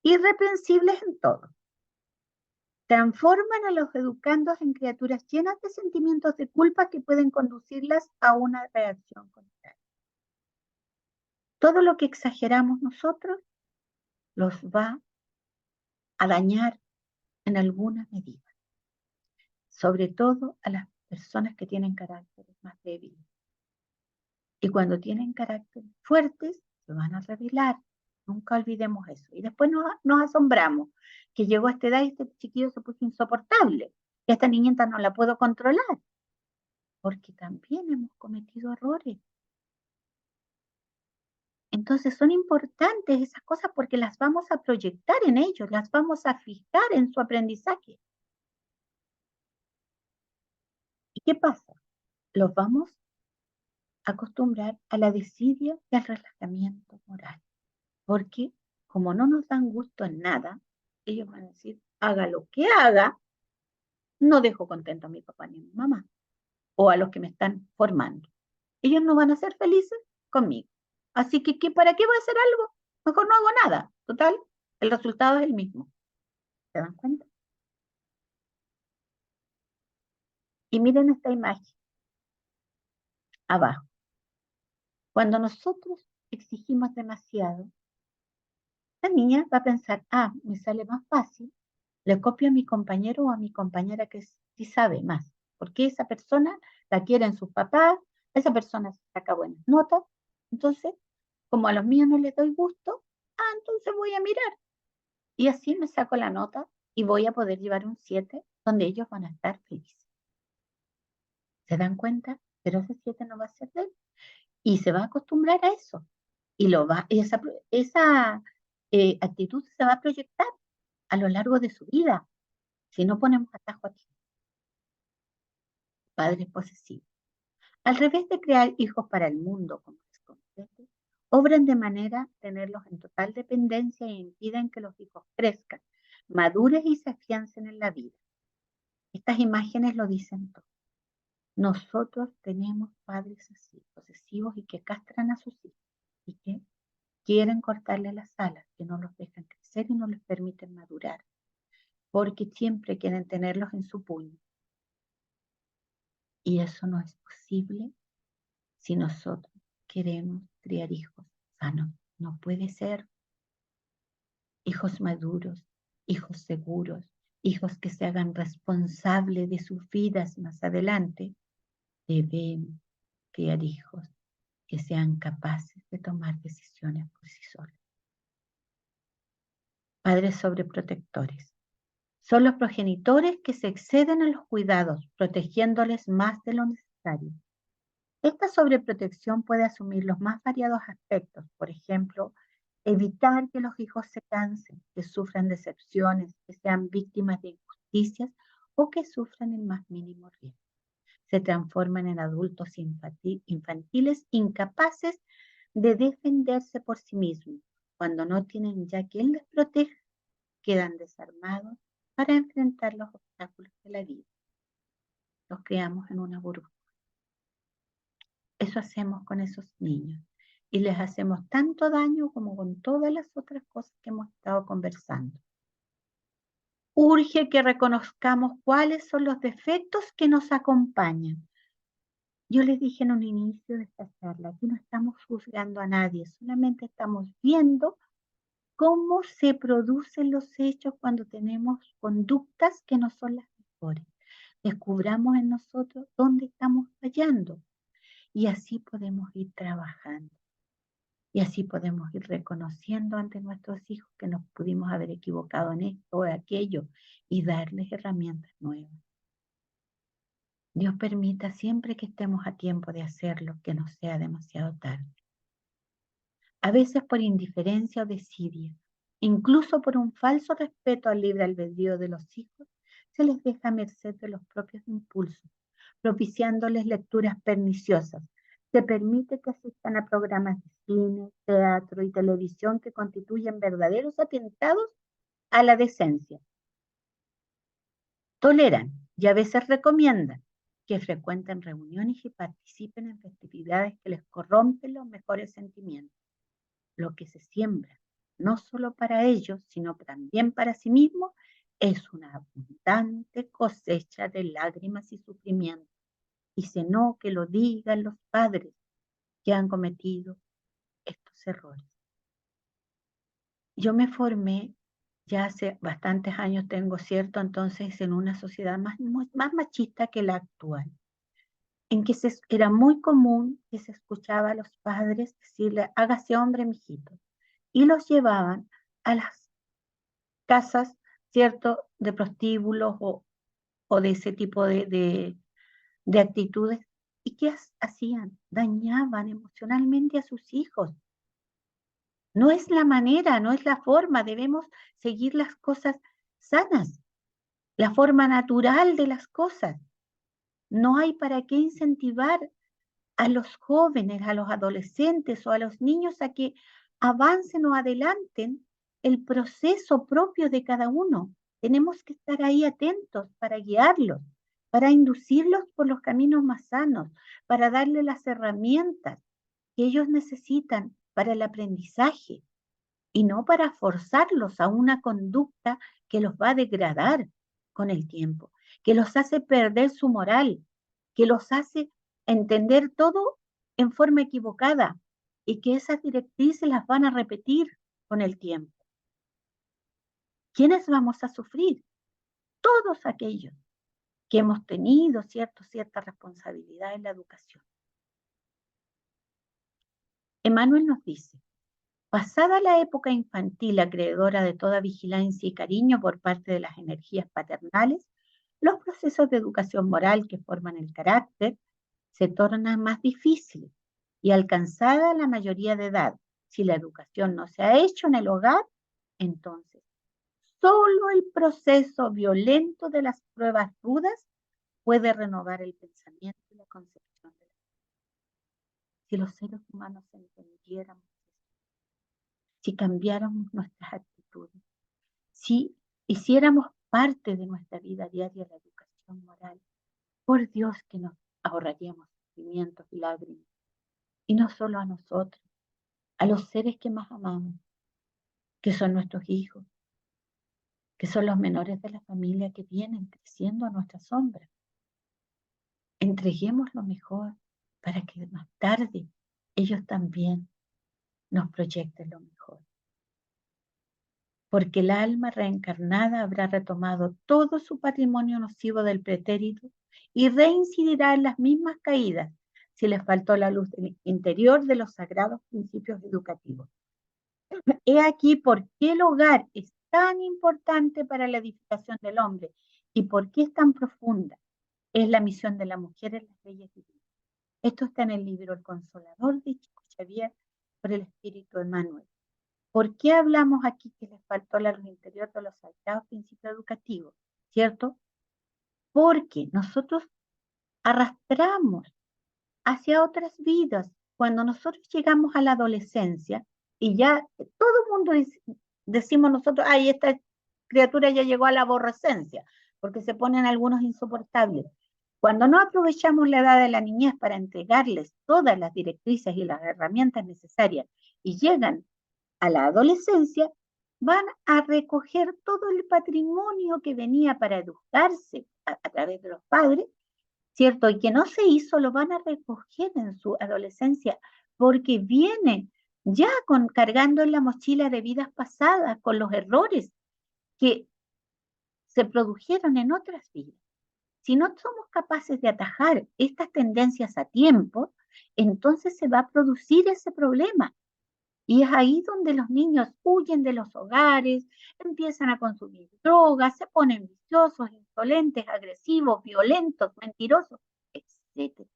Speaker 2: irreprensibles en todo. Transforman a los educandos en criaturas llenas de sentimientos de culpa que pueden conducirlas a una reacción contraria. Todo lo que exageramos nosotros los va a dañar en alguna medida, sobre todo a las personas que tienen caracteres más débiles. Y cuando tienen caracteres fuertes, se van a revelar. Nunca olvidemos eso. Y después nos asombramos que llegó a esta edad y este chiquillo se puso insoportable. Y a esta niñita no la puedo controlar, porque también hemos cometido errores. Entonces son importantes esas cosas porque las vamos a proyectar en ellos, las vamos a fijar en su aprendizaje. ¿Y qué pasa? Los vamos a acostumbrar a la desidia y al relajamiento moral. Porque como no nos dan gusto en nada, ellos van a decir, haga lo que haga, no dejo contento a mi papá ni a mi mamá, o a los que me están formando. Ellos no van a ser felices conmigo. Así que, ¿para qué voy a hacer algo? Mejor no hago nada. Total, el resultado es el mismo. ¿Se dan cuenta? Y miren esta imagen abajo. Cuando nosotros exigimos demasiado, la niña va a pensar, me sale más fácil, le copio a mi compañero o a mi compañera que sí sabe más, porque esa persona la quieren sus papás, esa persona saca buenas notas, entonces, como a los míos no les doy gusto, entonces voy a mirar, y así me saco la nota y voy a poder llevar un 7 donde ellos van a estar felices. ¿Se dan cuenta? Pero ese 7 no va a ser de él, y se va a acostumbrar a eso, y esa actitud se va a proyectar a lo largo de su vida, si no ponemos atajo aquí. Padres posesivos. Al revés de crear hijos para el mundo como les compete, obran de manera a tenerlos en total dependencia e impiden que los hijos crezcan, maduren y se afiancen en la vida. Estas imágenes lo dicen todo. Nosotros tenemos padres así, posesivos y que castran a sus hijos y que quieren cortarle las alas, que no los dejan crecer y no les permiten madurar, porque siempre quieren tenerlos en su puño. Y eso no es posible si nosotros queremos criar hijos sanos. No puede ser hijos maduros, hijos seguros, hijos que se hagan responsables de sus vidas más adelante. Debemos criar hijos que sean capaces de tomar decisiones por sí solos. Padres sobreprotectores. Son los progenitores que se exceden en los cuidados, protegiéndoles más de lo necesario. Esta sobreprotección puede asumir los más variados aspectos, por ejemplo, evitar que los hijos se cansen, que sufran decepciones, que sean víctimas de injusticias o que sufran el más mínimo riesgo. se transforman en adultos infantiles incapaces de defenderse por sí mismos. Cuando no tienen ya quien les proteja, quedan desarmados para enfrentar los obstáculos de la vida. Los criamos en una burbuja. Eso hacemos con esos niños y les hacemos tanto daño como con todas las otras cosas que hemos estado conversando. Urge que reconozcamos cuáles son los defectos que nos acompañan. Yo les dije en un inicio de esta charla, aquí no estamos juzgando a nadie, solamente estamos viendo cómo se producen los hechos cuando tenemos conductas que no son las mejores. Descubramos en nosotros dónde estamos fallando y así podemos ir trabajando. Y así podemos ir reconociendo ante nuestros hijos que nos pudimos haber equivocado en esto o aquello y darles herramientas nuevas. Dios permita siempre que estemos a tiempo de hacerlo, que no sea demasiado tarde. A veces por indiferencia o desidia, incluso por un falso respeto al libre albedrío de los hijos, se les deja a merced de los propios impulsos, propiciándoles lecturas perniciosas. Se permite que asistan a programas de cine, teatro y televisión que constituyen verdaderos atentados a la decencia. Toleran y a veces recomiendan que frecuenten reuniones y participen en festividades que les corrompen los mejores sentimientos. Lo que se siembra, no solo para ellos, sino también para sí mismos, es una abundante cosecha de lágrimas y sufrimiento. Y si no, que lo digan los padres que han cometido estos errores. Yo me formé ya hace bastantes años, tengo cierto, entonces en una sociedad más machista que la actual, en que era muy común que se escuchaba a los padres decirle, hágase hombre, mijito, y los llevaban a las casas, ¿cierto?, de prostíbulos o de ese tipo de actitudes. ¿Y qué hacían? Dañaban emocionalmente a sus hijos. No es la manera, no es la forma, debemos seguir las cosas sanas, la forma natural de las cosas. No hay para qué incentivar a los jóvenes, a los adolescentes o a los niños a que avancen o adelanten el proceso propio de cada uno. Tenemos que estar ahí atentos para guiarlos, para inducirlos por los caminos más sanos, para darles las herramientas que ellos necesitan para el aprendizaje y no para forzarlos a una conducta que los va a degradar con el tiempo, que los hace perder su moral, que los hace entender todo en forma equivocada y que esas directrices las van a repetir con el tiempo. ¿Quiénes vamos a sufrir? Todos aquellos que hemos tenido cierta responsabilidad en la educación. Emmanuel nos dice, pasada la época infantil acreedora de toda vigilancia y cariño por parte de las energías paternales, los procesos de educación moral que forman el carácter se tornan más difíciles y alcanzada la mayoría de edad, si la educación no se ha hecho en el hogar, entonces solo el proceso violento de las pruebas rudas puede renovar el pensamiento y la concepción de la vida. Si los seres humanos entendiéramos, si cambiáramos nuestras actitudes, si hiciéramos parte de nuestra vida diaria la educación moral, por Dios que nos ahorraríamos sufrimientos y lágrimas. Y no solo a nosotros, a los seres que más amamos, que son nuestros hijos, que son los menores de la familia que vienen creciendo a nuestra sombra. Entreguemos lo mejor para que más tarde ellos también nos proyecten lo mejor. Porque el alma reencarnada habrá retomado todo su patrimonio nocivo del pretérito y reincidirá en las mismas caídas si les faltó la luz interior de los sagrados principios educativos. He aquí por qué el hogar es tan importante para la edificación del hombre y por qué es tan profunda. Es la misión de la mujer en las leyes divinas. Esto está en el libro El Consolador de Chico Xavier por el Espíritu Emmanuel. ¿Por qué hablamos aquí que les faltó la luz interior de los sagrados principios educativos? ¿Cierto? Porque nosotros arrastramos hacia otras vidas. Cuando nosotros llegamos a la adolescencia y ya todo el mundo decimos nosotros, ay, esta criatura ya llegó a la aborrecencia, porque se ponen algunos insoportables. Cuando no aprovechamos la edad de la niñez para entregarles todas las directrices y las herramientas necesarias y llegan a la adolescencia, van a recoger todo el patrimonio que venía para educarse a través de los padres, ¿cierto? Y que no se hizo, lo van a recoger en su adolescencia, porque viene ya cargando en la mochila de vidas pasadas, con los errores que se produjeron en otras vidas. Si no somos capaces de atajar estas tendencias a tiempo, entonces se va a producir ese problema. Y es ahí donde los niños huyen de los hogares, empiezan a consumir drogas, se ponen viciosos, insolentes, agresivos, violentos, mentirosos, etc.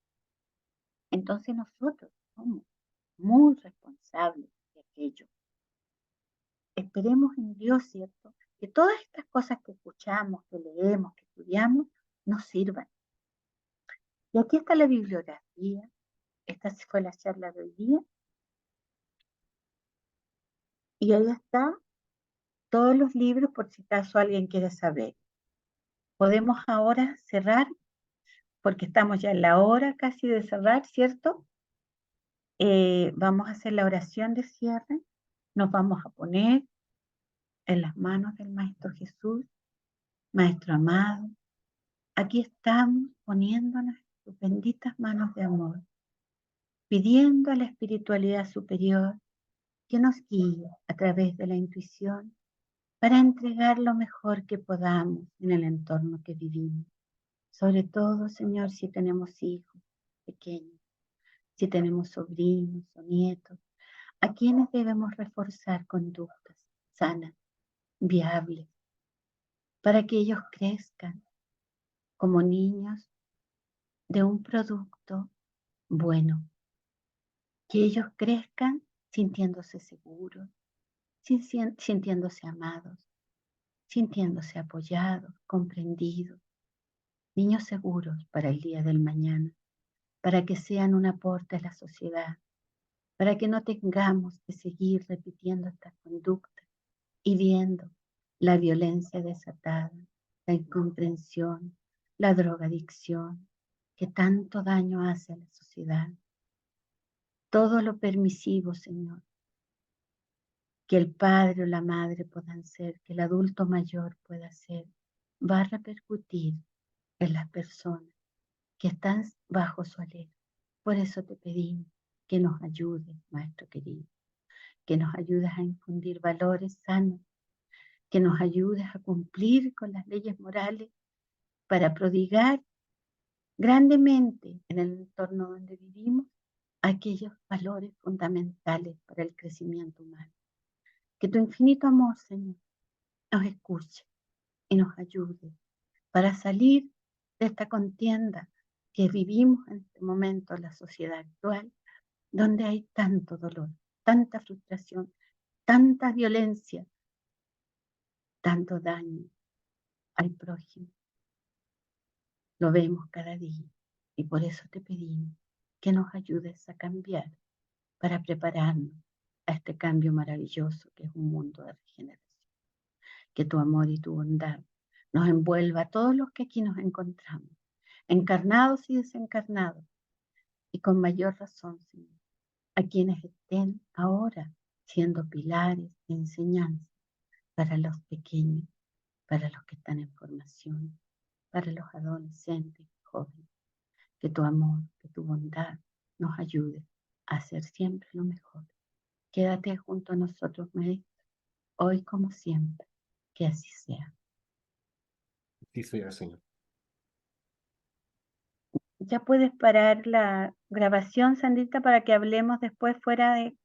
Speaker 2: Entonces nosotros somos muy responsables de aquello. Esperemos en Dios, ¿cierto? Que todas estas cosas que escuchamos, que leemos, que estudiamos, nos sirvan. Y aquí está la bibliografía. Esta fue la charla de hoy día. Y ahí está todos los libros por si acaso alguien quiere saber. Podemos ahora cerrar, porque estamos ya en la hora casi de cerrar, ¿cierto? Vamos a hacer la oración de cierre. Nos vamos a poner en las manos del Maestro Jesús. Maestro amado, aquí estamos poniéndonos en tus benditas manos de amor, pidiendo a la espiritualidad superior que nos guíe a través de la intuición para entregar lo mejor que podamos en el entorno que vivimos. Sobre todo, Señor, si tenemos hijos pequeños, si tenemos sobrinos o nietos, a quienes debemos reforzar conductas sanas, viables, para que ellos crezcan como niños de un producto bueno, que ellos crezcan sintiéndose seguros, sintiéndose amados, sintiéndose apoyados, comprendidos, niños seguros para el día del mañana, para que sean un aporte a la sociedad, para que no tengamos que seguir repitiendo estas conductas y viendo la violencia desatada, la incomprensión, la drogadicción, que tanto daño hace a la sociedad. Todo lo permisivo, Señor, que el padre o la madre puedan ser, que el adulto mayor pueda ser, va a repercutir en las personas que están bajo su alero. Por eso te pedimos que nos ayudes, Maestro querido, que nos ayudes a infundir valores sanos, que nos ayudes a cumplir con las leyes morales para prodigar grandemente en el entorno donde vivimos aquellos valores fundamentales para el crecimiento humano. Que tu infinito amor, Señor, nos escuche y nos ayude para salir de esta contienda que vivimos en este momento en la sociedad actual, donde hay tanto dolor, tanta frustración, tanta violencia, tanto daño al prójimo. Lo vemos cada día y por eso te pedimos que nos ayudes a cambiar para prepararnos a este cambio maravilloso que es un mundo de regeneración. Que tu amor y tu bondad nos envuelva a todos los que aquí nos encontramos, encarnados y desencarnados, y con mayor razón, Señor, a quienes estén ahora siendo pilares de enseñanza para los pequeños, para los que están en formación, para los adolescentes, jóvenes. Que tu amor, que tu bondad nos ayude a hacer siempre lo mejor. Quédate junto a nosotros, Maestro, hoy como siempre, que así sea.
Speaker 3: Sí, sea, Señor.
Speaker 2: Ya puedes parar la grabación, Sandrita, para que hablemos después fuera de